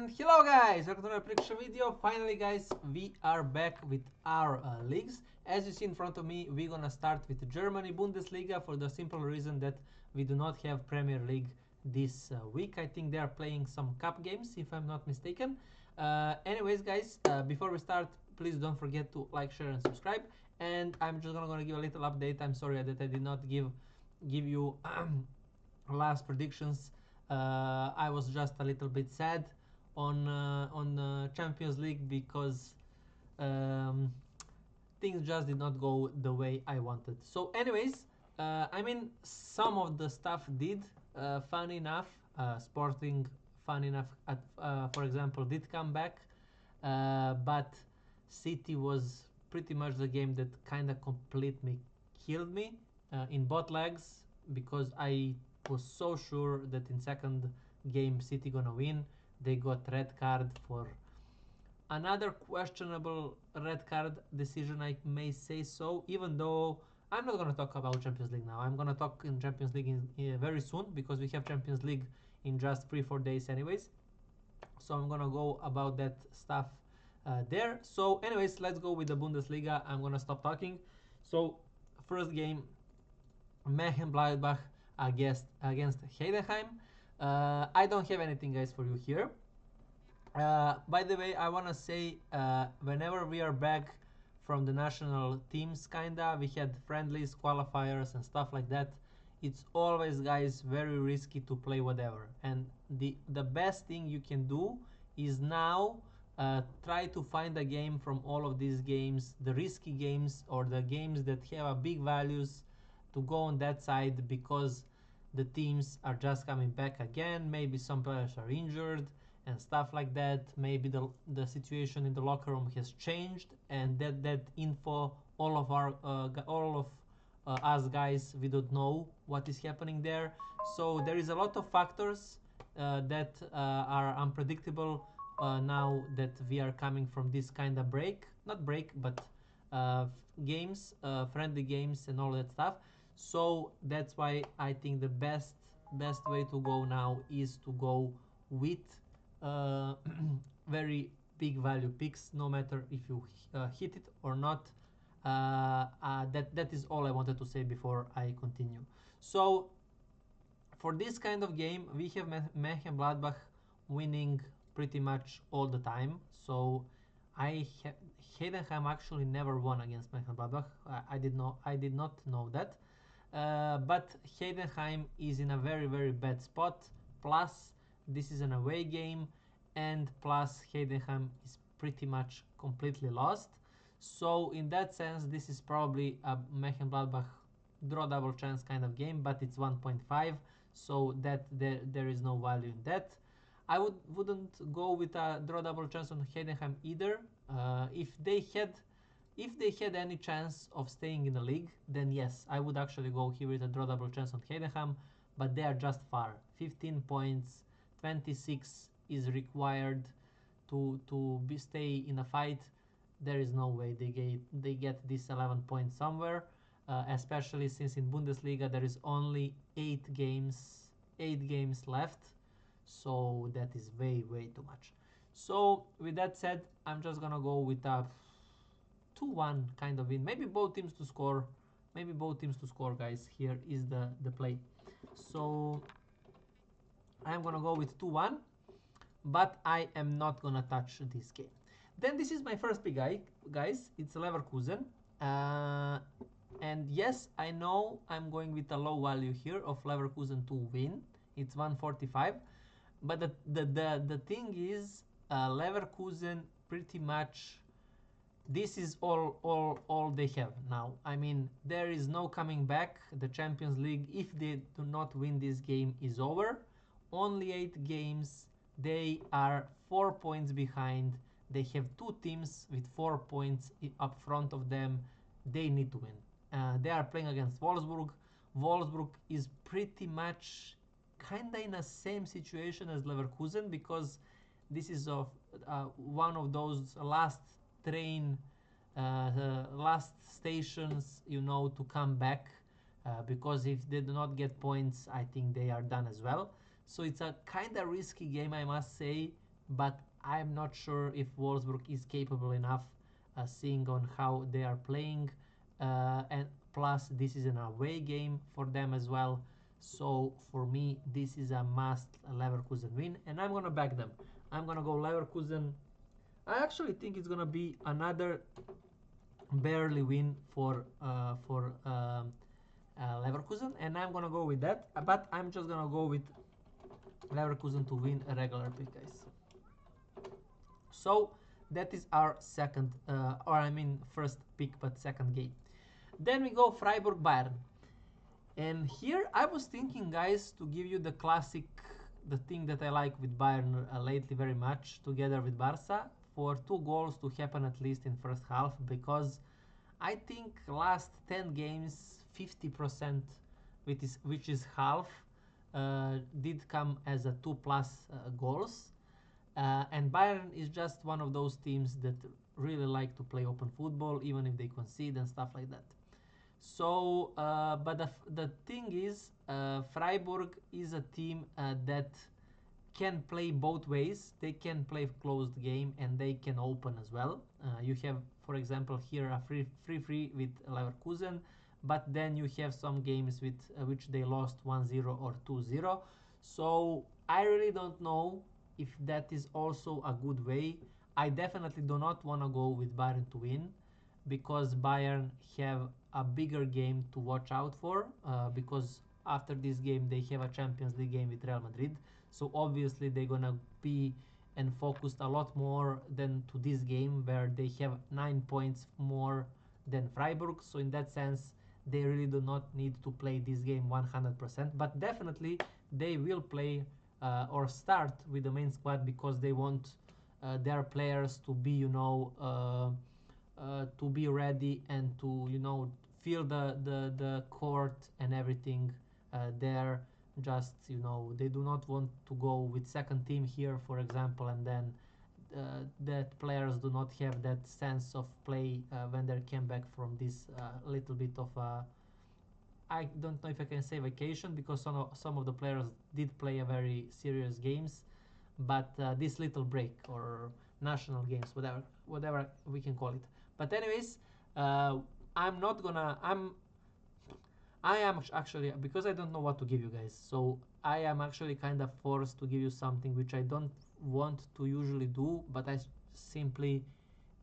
And hello guys, welcome to another prediction video. Finally guys, we are back with our leagues. As you see in front of me, we're gonna start with Germany Bundesliga for the simple reason that we do not have Premier League this week. I think they are playing some cup games if I'm not mistaken. Anyways guys, before we start, please don't forget to like, share and subscribe. And I'm just gonna give a little update. I'm sorry that I did not give you last predictions. I was just a little bit sad on Champions League because um, things just did not go the way I wanted. So, anyways, I mean, some of the stuff did. Fun enough, Sporting, fun enough. For example, did come back, but City was pretty much the game that kind of completely killed me in both legs because I was so sure that in second game City gonna win. They got red card for another questionable red card decision, I may say so, even though I'm not going to talk about Champions League now. I'm going to talk in Champions League very soon because we have Champions League in just 3-4 days anyways. So I'm going to go about that stuff there. So anyways, let's go with the Bundesliga. I'm going to stop talking. So first game, Mönchengladbach against Heidenheim. I don't have anything guys for you here. By the way, I want to say whenever we are back from the national teams, kinda, we had friendlies, qualifiers, and stuff like that. It's always, guys, very risky to play whatever. And the best thing you can do is now try to find a game from all of these games, the risky games or the games that have a big values, to go on that side because the teams are just coming back again. Maybe some players are injured and stuff like that. Maybe the situation in the locker room has changed, and that info, all of us guys, we don't know what is happening there. So there is a lot of factors that are unpredictable now that we are coming from this kind of break, not break, but games, friendly games, and all that stuff. So that's why I think the best way to go now is to go with uh, very big value picks, no matter if you hit it or not. That is all I wanted to say before I continue. So for this kind of game, we have Mönchengladbach winning pretty much all the time. So Heidenheim actually never won against Mönchengladbach. I did not know that. But Heidenheim is in a very bad spot. Plus, this is an away game, and plus Heidenheim is pretty much completely lost. So in that sense, this is probably a Mönchengladbach draw double chance kind of game, but it's 1.5, so that there is no value in that. I wouldn't go with a draw double chance on Heidenheim either. If they had any chance of staying in the league, then yes, I would actually go here with a draw double chance on Heidenheim, but they are just far. 15 points, 26 is required to stay in a fight. There is no way they get this 11 points somewhere, especially since in Bundesliga there is only 8 games left, so that is way too much. So with that said, I'm just gonna go with a 2-1 kind of win. Maybe both teams to score. Guys. Here is the play. So I'm gonna go with 2-1, but I am not gonna touch this game. Then this is my first pick, guys. It's Leverkusen. And yes, I know I'm going with a low value here of Leverkusen to win. It's 145. But the thing is, Leverkusen pretty much, this is all they have now. I mean, there is no coming back. The Champions League, if they do not win this game, is over. Only 8 games. They are 4 points behind. They have 2 teams with 4 points up front of them. They need to win. They are playing against Wolfsburg. Wolfsburg is pretty much kinda in the same situation as Leverkusen, because this is one of those last stations, to come back, because if they do not get points, I think they are done as well. So it's a kind of risky game, I must say, but I'm not sure if Wolfsburg is capable enough, seeing on how they are playing, and plus this is an away game for them as well. So for me, this is a must Leverkusen win, and I'm gonna back them. I'm gonna go Leverkusen. I actually think it's gonna be another barely win for Leverkusen, and I'm gonna go with that. But I'm just gonna go with Leverkusen to win a regular pick, guys. So that is our second, or I mean first pick, but second game. Then we go Freiburg Bayern. And here I was thinking, guys, to give you the classic, the thing that I like with Bayern lately very much, together with Barca, for 2 goals to happen at least in first half, because I think last 10 games, 50%, which is half, did come as a 2+ goals. And Bayern is just one of those teams that really like to play open football, even if they concede and stuff like that. So, but the thing is, Freiburg is a team that can play both ways. They can play closed game and they can open as well. You have, for example, here a free with Leverkusen, but then you have some games with which they lost 1-0 or 2-0. So I really don't know if that is also a good way. I definitely do not want to go with Bayern to win, because Bayern have a bigger game to watch out for, because after this game they have a Champions League game with Real Madrid. So obviously they're gonna be and focused a lot more than to this game, where they have 9 points more than Freiburg. So in that sense, they really do not need to play this game 100%. But definitely they will play or start with the main squad, because they want their players to be, to be ready and to, feel the court and everything there. Just, they do not want to go with second team here, for example, and then that players do not have that sense of play when they came back from this little bit of I don't know if I can say vacation, because some of the players did play a very serious games, but this little break or national games, whatever we can call it. But anyways, uh, I'm not gonna. I am actually, because I don't know what to give you guys, so I am actually kind of forced to give you something which I don't want to usually do, but I simply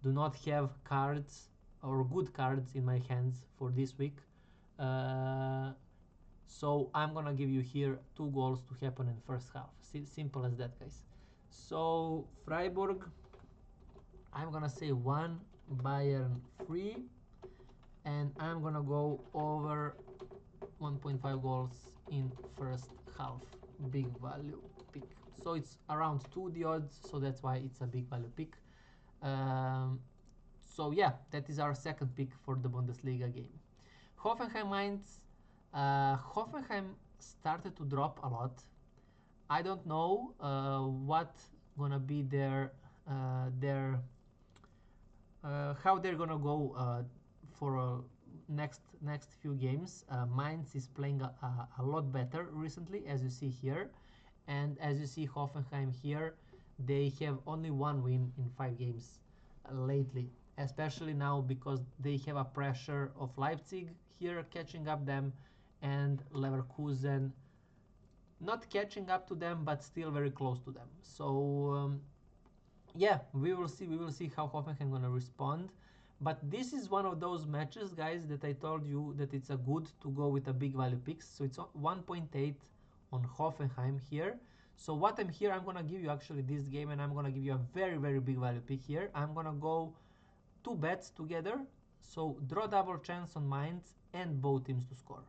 do not have cards or good cards in my hands for this week. Uh, so I'm gonna give you here 2 goals to happen in first half. Simple as that, guys. So Freiburg, I'm gonna say 1, Bayern 3, and I'm gonna go over 1.5 goals in first half. Big value pick. So it's around 2 the odds, so that's why it's a big value pick. Um, so yeah, that is our second pick for the Bundesliga game. Hoffenheim Mainz. Hoffenheim started to drop a lot. I don't know what gonna be how they're gonna go for next few games. Mainz is playing a lot better recently, as you see here, and as you see Hoffenheim here, they have only 1 win in 5 games lately, especially now because they have a pressure of Leipzig here catching up them, and Leverkusen not catching up to them, but still very close to them. So yeah, we will see how Hoffenheim gonna respond. But this is one of those matches, guys, that I told you that it's a good to go with a big value picks. So it's 1.8 on Hoffenheim here. So what I'm gonna give you actually this game, and I'm gonna give you a very, very big value pick here. I'm gonna go 2 bets together. So draw double chance on Mainz and both teams to score.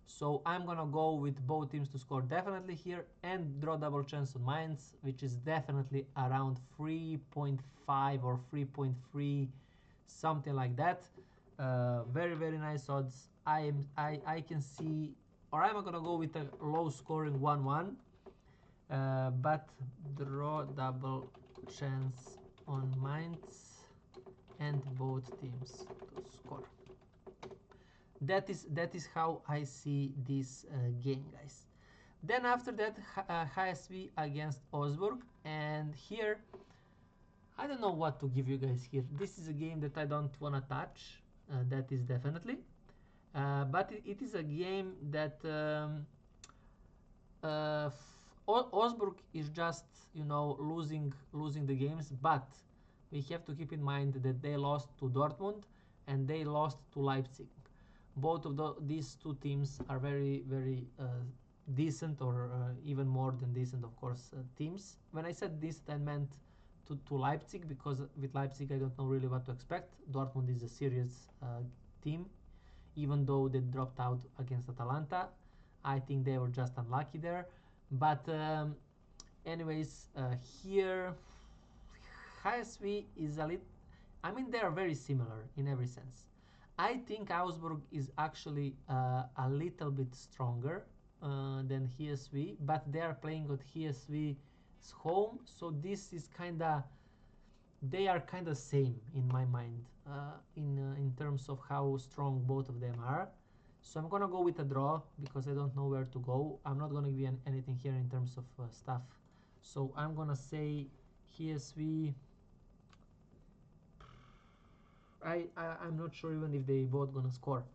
So I'm gonna go with both teams to score definitely here, and draw double chance on Mainz, which is definitely around 3.5 or 3.3, something like that. Very, very nice odds. I can see, or I'm gonna go with a low scoring 1-1, but draw double chance on Mainz and both teams to score. That is how I see this game, guys. Then after that, HSV against Augsburg, and here I don't know what to give you guys here. This is a game that I don't wanna touch. That is definitely. But it is a game that Augsburg is just losing the games, but we have to keep in mind that they lost to Dortmund and they lost to Leipzig. Both of these two teams are very decent, or even more than decent, of course, teams. When I said this, I meant to Leipzig, because with Leipzig I don't know really what to expect. Dortmund is a serious team, even though they dropped out against Atalanta. I think they were just unlucky there. But anyways, here HSV is a little. I mean, they are very similar in every sense. I think Augsburg is actually a little bit stronger than HSV, but they are playing at HSV's home, so this is kinda. They are kinda same in my mind in terms of how strong both of them are. So I'm gonna go with a draw because I don't know where to go. I'm not gonna give you anything here in terms of stuff. So I'm gonna say HSV. I'm not sure even if they both gonna score.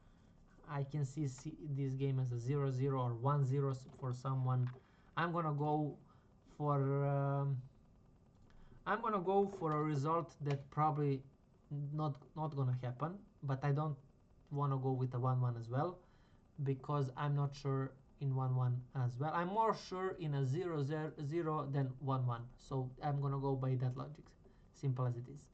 I can see this game as a 0-0 or 1-0 for someone. I'm gonna go for a result that probably not gonna happen, but I don't wanna go with a 1-1 as well, because I'm not sure in 1-1 as well. I'm more sure in a 0-0 than 1-1. So I'm gonna go by that logic. Simple as it is.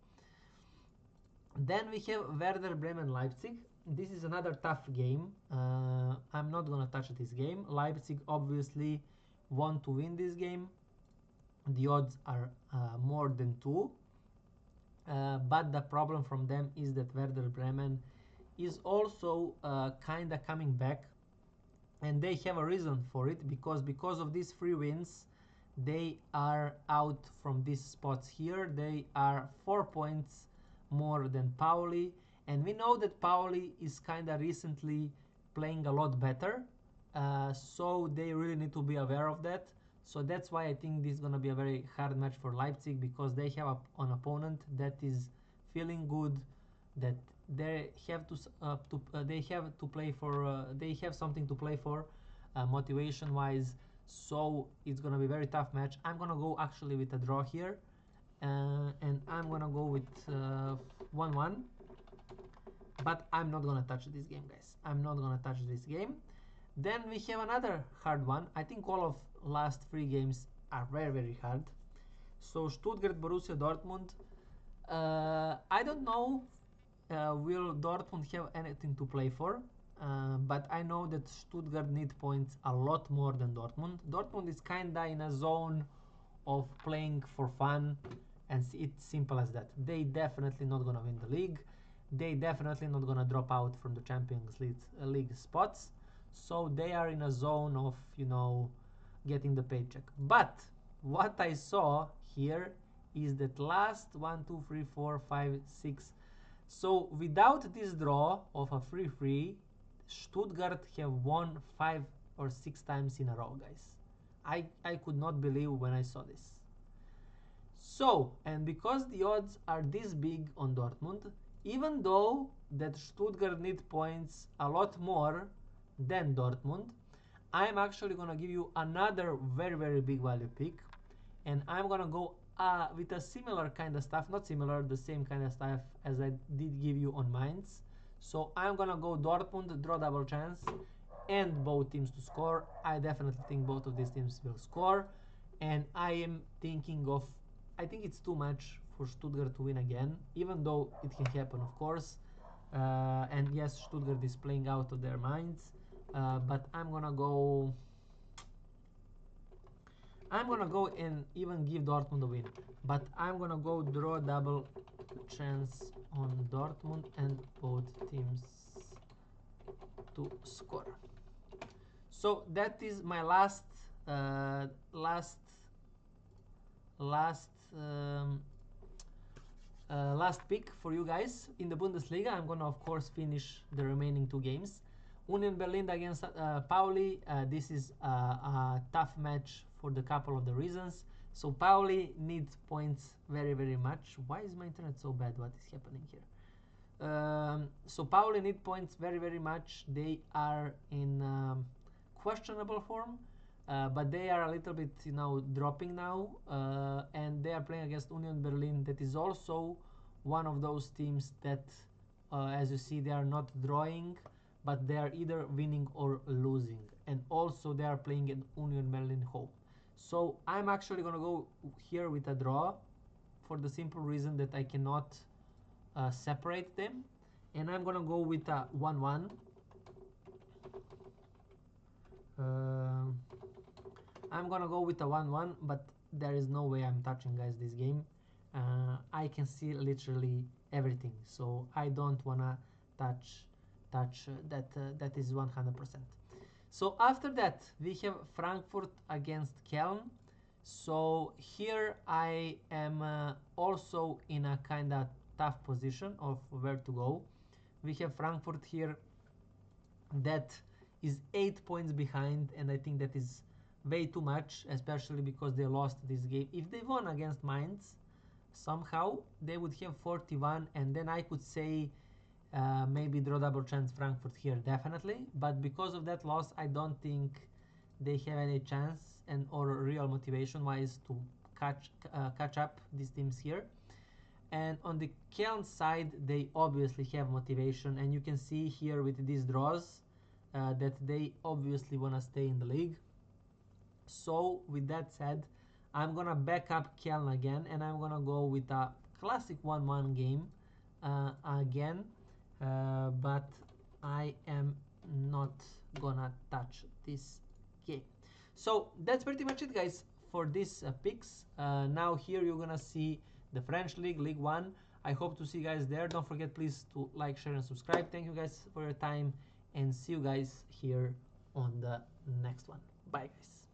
Then we have Werder Bremen Leipzig. This is another tough game. I'm not gonna touch this game. Leipzig obviously want to win this game. The odds are more than 2. But the problem from them is that Werder Bremen is also kinda coming back, and they have a reason for it, because of these 3 wins they are out from these spots here. They are 4 points more than Pauli, and we know that Pauli is kinda recently playing a lot better, so they really need to be aware of that. So that's why I think this is gonna be a very hard match for Leipzig, because they have an opponent that is feeling good, that they have to play for. They have something to play for, motivation wise. So it's gonna be a very tough match. I'm gonna go actually with a draw here, and I'm gonna go with 1-1. But I'm not gonna touch this game, guys. I'm not gonna touch this game. Then we have another hard one. I think all of last 3 games are very hard. So Stuttgart, Borussia Dortmund. I don't know will Dortmund have anything to play for, but I know that Stuttgart need points a lot more than Dortmund. Dortmund is kinda in a zone of playing for fun, and it's simple as that. They definitely not gonna win the league. They definitely not gonna drop out from the Champions League spots. So they are in a zone of, getting the paycheck. But what I saw here is that last 1, 2, 3, 4, 5, 6. So without this draw of a 3-3, Stuttgart have won 5 or 6 times in a row, guys. I could not believe when I saw this. So, and because the odds are this big on Dortmund, even though that Stuttgart need points a lot more than Dortmund, I'm actually gonna give you another very big value pick, and I'm gonna go with a similar kind of stuff, not similar, the same kind of stuff as I did give you on Mainz. So I'm gonna go Dortmund, draw double chance, and both teams to score. I definitely think both of these teams will score, and I am thinking of, I think it's too much for Stuttgart to win again, even though it can happen, of course. And yes, Stuttgart is playing out of their minds, but I'm gonna go and even give Dortmund a win, but I'm gonna go draw double chance on Dortmund and both teams to score. So that is my last last pick for you guys in the Bundesliga. I'm gonna of course finish the remaining 2 games. Union Berlin against Pauli. This is a tough match for the couple of the reasons. So Pauli needs points very, very much. Why is my internet so bad? What is happening here? So Pauli need points very, very much. They are in questionable form, but they are a little bit, dropping now, and they are playing against Union Berlin. That is also one of those teams that, as you see, they are not drawing, but they are either winning or losing, and also they are playing in Union Berlin home. So I'm actually gonna go here with a draw, for the simple reason that I cannot separate them, and I'm gonna go with a 1-1. I'm gonna go with a 1-1, but there is no way I'm touching, guys, this game. I can see literally everything, so I don't wanna touch that is 100%. So after that we have Frankfurt against Köln. So here I am also in a kind of tough position of where to go. We have Frankfurt here that is 8 points behind, and I think that is way too much, especially because they lost this game. If they won against Mainz, somehow they would have 41, and then I could say maybe draw double chance Frankfurt here, definitely. But because of that loss, I don't think they have any chance and or real motivation wise to catch up these teams here. And on the Köln side, they obviously have motivation, and you can see here with these draws that they obviously want to stay in the league. So with that said, I'm gonna back up Köln again, and I'm gonna go with a classic 1-1 game again, but I am not gonna touch this game. So that's pretty much it, guys, for this picks. Now here you're gonna see the French League, Ligue 1. I hope to see you guys there. Don't forget, please, to like, share, and subscribe. Thank you guys for your time, and see you guys here on the next one. Bye, guys.